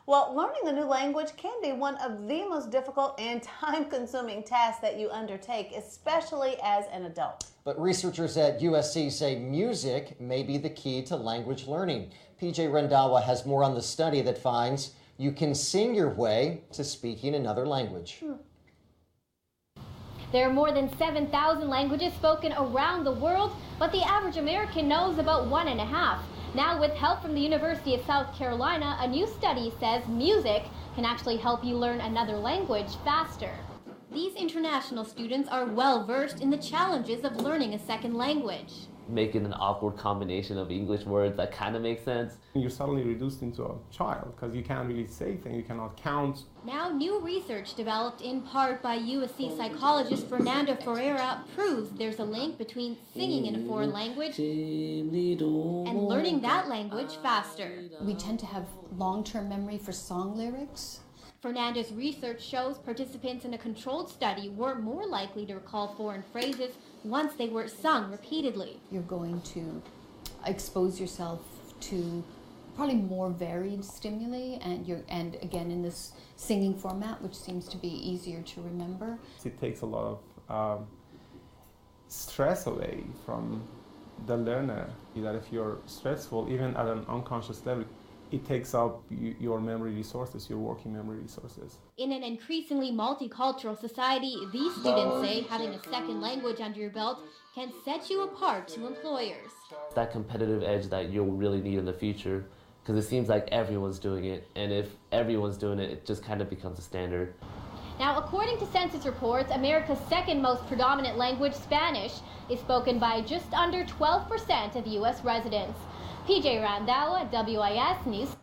Well, learning a new language can be one of the most difficult and time-consuming tasks that you undertake, especially as an adult. But researchers at USC say music may be the key to language learning. PJ Rendawa has more on the study that finds you can sing your way to speaking another language. There are more than 7,000 languages spoken around the world, but the average American knows about 1.5. Now, with help from the University of South Carolina, a new study says music can actually help you learn another language faster. These international students are well versed in the challenges of learning a second language. Making an awkward combination of English words that kind of makes sense. You're suddenly reduced into a child because you can't really say things, you cannot count. Now, new research developed in part by USC psychologist Fernando Ferreira proves there's a link between singing in a foreign language and learning that language faster. We tend to have long-term memory for song lyrics. Fernando's research shows participants in a controlled study were more likely to recall foreign phrases once they were sung repeatedly. You're going to expose yourself to probably more varied stimuli, and again in this singing format, which seems to be easier to remember. It takes a lot of stress away from the learner. That if you're stressful, even at an unconscious level, it takes up your memory resources, your working memory resources. In an increasingly multicultural society, these students say having a second language under your belt can set you apart to employers. That competitive edge that you'll really need in the future, because it seems like everyone's doing it, and if everyone's doing it, it just kind of becomes a standard. Now, according to census reports, America's second most predominant language, Spanish, is spoken by just under 12% of U.S. residents. PJ Rendawa, WIS News.